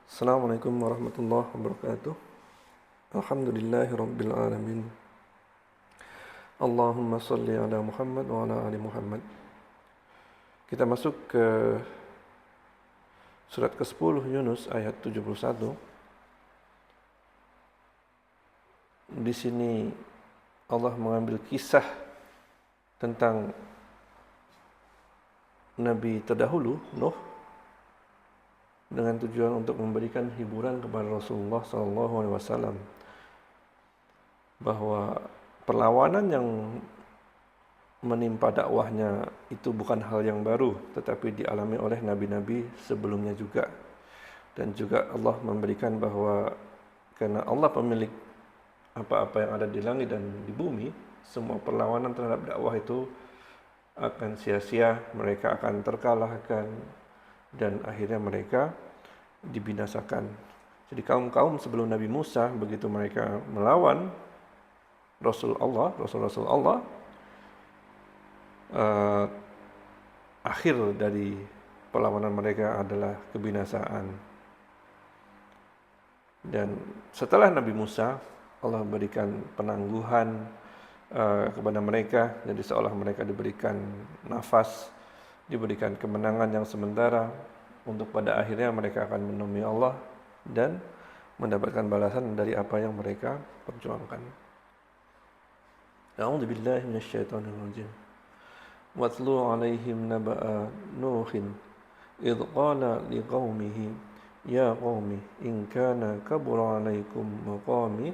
Assalamualaikum warahmatullahi wabarakatuh. Alhamdulillahi rabbil alamin. Allahumma salli ala Muhammad wa ala ali Muhammad. Kita masuk ke surat ke-10 Yunus ayat 71. Di sini Allah mengambil kisah tentang Nabi terdahulu, Nuh, dengan tujuan untuk memberikan hiburan kepada Rasulullah SAW bahwa perlawanan yang menimpa dakwahnya itu bukan hal yang baru, tetapi dialami oleh nabi-nabi sebelumnya juga. Dan juga Allah memberikan bahwa karena Allah pemilik apa-apa yang ada di langit dan di bumi, semua perlawanan terhadap dakwah itu akan sia-sia, mereka akan terkalahkan, dan akhirnya mereka dibinasakan. Jadi kaum-kaum sebelum Nabi Musa, begitu mereka melawan Rasul Allah, akhir dari perlawanan mereka adalah kebinasaan. Dan setelah Nabi Musa, Allah berikan penangguhan kepada mereka, jadi seolah mereka diberikan nafas, diberikan kemenangan yang sementara, untuk pada akhirnya mereka akan menemui Allah dan mendapatkan balasan dari apa yang mereka perjuangkan. A'udzu billahi minasyaitonir rajim. Watlu 'alaihim naba'a Nuhin idh qala liqaumihi ya qaumi in kana kabura 'alaikum maqami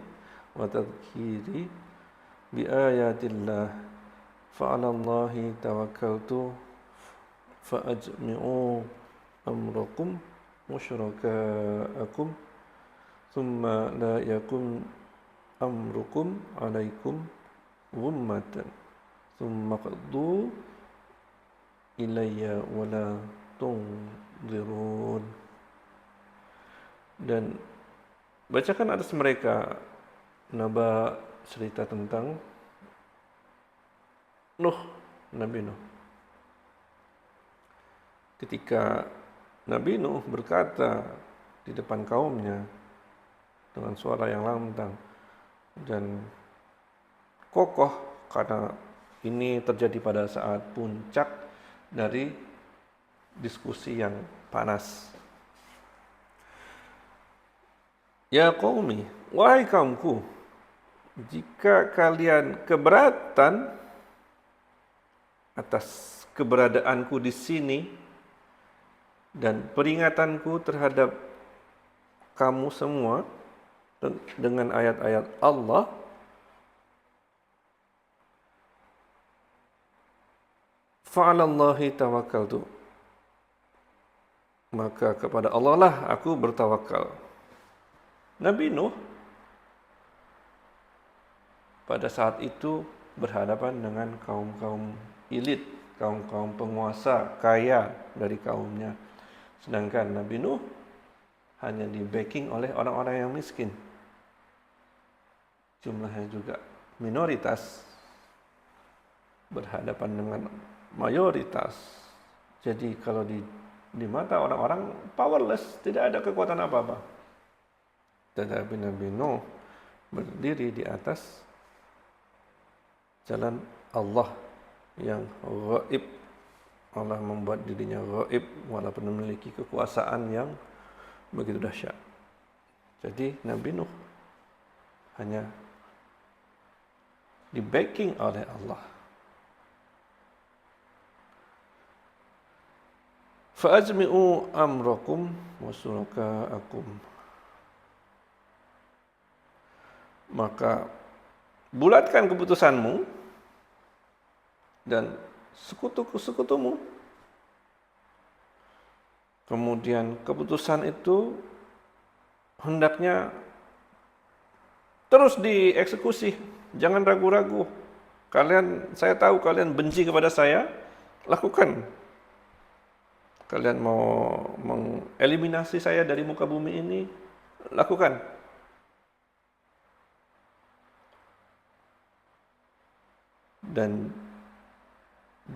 wa tadhkiri bi ayatillah fa 'ala Allahi tawakkaltu fa ajmi'u amrakum wa syuraka'akum thumma la yakun amrukum 'alaikum ghummatan thumma qaddu ilayya wa la tunzirun. Dan bacakan atas mereka naba cerita tentang Nuh, Nabi Nuh. Ketika Nabi Nuh berkata di depan kaumnya dengan suara yang lantang dan kokoh, karena ini terjadi pada saat puncak dari diskusi yang panas. Ya qaumi, wahai kaumku, jika kalian keberatan atas keberadaanku di sini dan peringatanku terhadap kamu semua dengan ayat-ayat Allah, fa'alallahi tawakkaltu, maka kepada Allah lah aku bertawakal. Nabi Nuh pada saat itu berhadapan dengan kaum-kaum elit, kaum-kaum penguasa kaya dari kaumnya. Sedangkan Nabi Nuh hanya di backing oleh orang-orang yang miskin. Jumlahnya juga minoritas berhadapan dengan mayoritas. Jadi kalau di mata orang-orang powerless, tidak ada kekuatan apa-apa. Tetapi Nabi Nuh berdiri di atas jalan Allah yang ghaib. Allah membuat dirinya ghaib walaupun memiliki kekuasaan yang begitu dahsyat. Jadi Nabi Nuh hanya di backing oleh Allah. Fa'ajmi'u amrakum wa syuraka'akum, maka bulatkan keputusanmu dan sekutu-sekutumu. Kemudian keputusan itu hendaknya terus dieksekusi, jangan ragu-ragu. Saya tahu kalian benci kepada saya, lakukan. Kalian mau mengeliminasi saya dari muka bumi ini, lakukan. Dan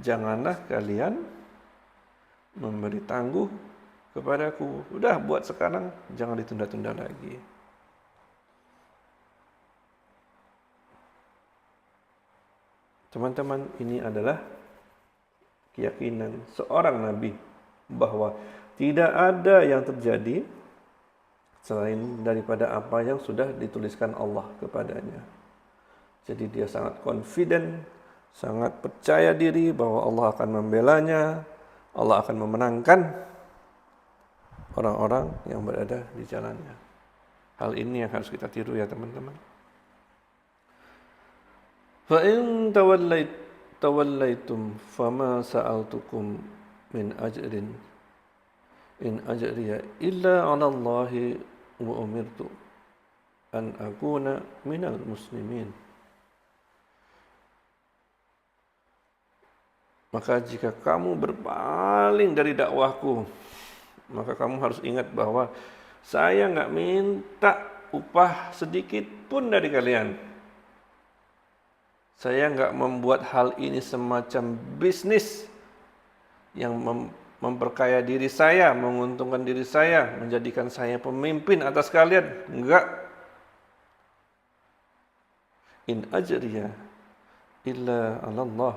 janganlah kalian memberi tangguh kepadaku. Udah buat sekarang, jangan ditunda-tunda lagi. Teman-teman, ini adalah keyakinan seorang nabi bahwa tidak ada yang terjadi selain daripada apa yang sudah dituliskan Allah kepadanya. Jadi dia sangat confident, sangat percaya diri bahwa Allah akan membelanya, Allah akan memenangkan orang-orang yang berada di jalannya. Hal ini yang harus kita tiru ya teman-teman. Fa in tawallaitum fama sa'altukum min ajrin in ajriya illa 'ala Allahi wa umirtu an akuna minal muslimin. Maka jika kamu berpaling dari dakwahku, maka kamu harus ingat bahwa saya enggak minta upah sedikit pun dari kalian. Saya enggak membuat hal ini semacam bisnis yang memperkaya diri saya, menguntungkan diri saya, menjadikan saya pemimpin atas kalian. Enggak. In ajriya illa 'ala Allah.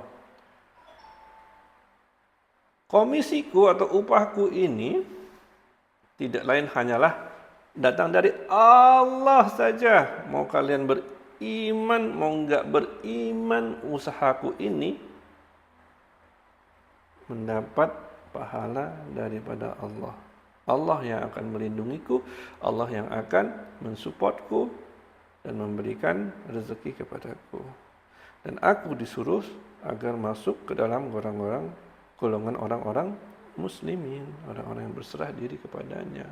Komisiku atau upahku ini tidak lain hanyalah datang dari Allah saja. Mau kalian beriman, mau enggak beriman, usahaku ini mendapat pahala daripada Allah. Allah yang akan melindungiku, Allah yang akan mensupportku dan memberikan rezeki kepadaku. Dan aku disuruh agar masuk ke dalam golongan orang-orang muslimin, orang-orang yang berserah diri kepadanya,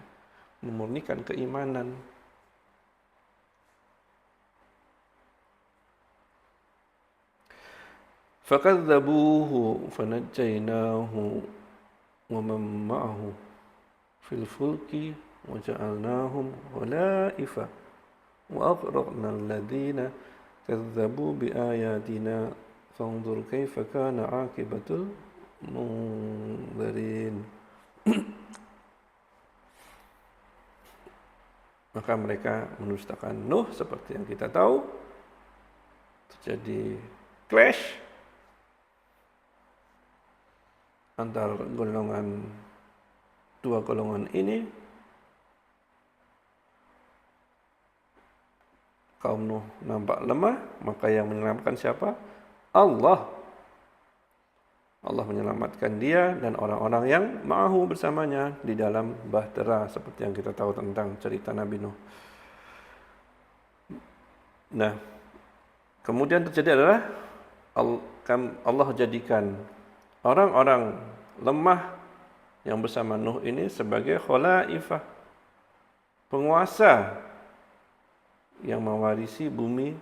memurnikan keimanan. Fakadzabuhu fanajjaynahu wa man ma'ahu fil fulki wa ja'alnahum khalaifa wa aghraqna alladhina kadzabu bi ayatina fanzur kaifa kana 'aqibatul munzirin. Maka mereka mendustakan Nuh seperti yang kita tahu. Terjadi clash antara dua golongan ini. Kaum Nuh nampak lemah, maka yang menyelamatkan siapa? Allah. Allah menyelamatkan dia dan orang-orang yang ma'ahu bersamanya di dalam bahtera, seperti yang kita tahu tentang cerita Nabi Nuh. Nah, kemudian terjadi adalah Allah jadikan orang-orang lemah yang bersama Nuh ini sebagai khalaifah, penguasa yang mewarisi bumi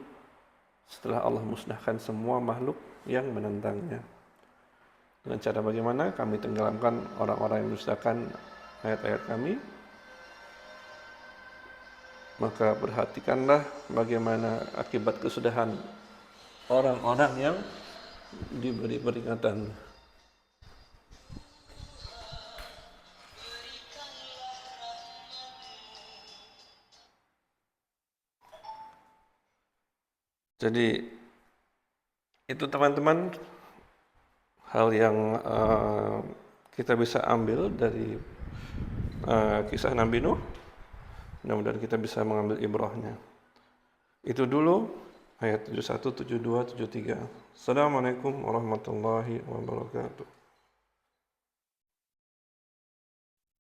setelah Allah musnahkan semua makhluk yang menentangnya. Dengan cara bagaimana? Kami tenggelamkan orang-orang yang mendustakan ayat-ayat kami. Maka perhatikanlah bagaimana akibat kesudahan orang-orang yang diberi peringatan. Jadi itu teman-teman hal yang kita bisa ambil dari kisah Nabi Nuh. Mudah-mudahan kita bisa mengambil ibrahnya. Itu dulu ayat 71, 72, 73. Assalamualaikum warahmatullahi wabarakatuh.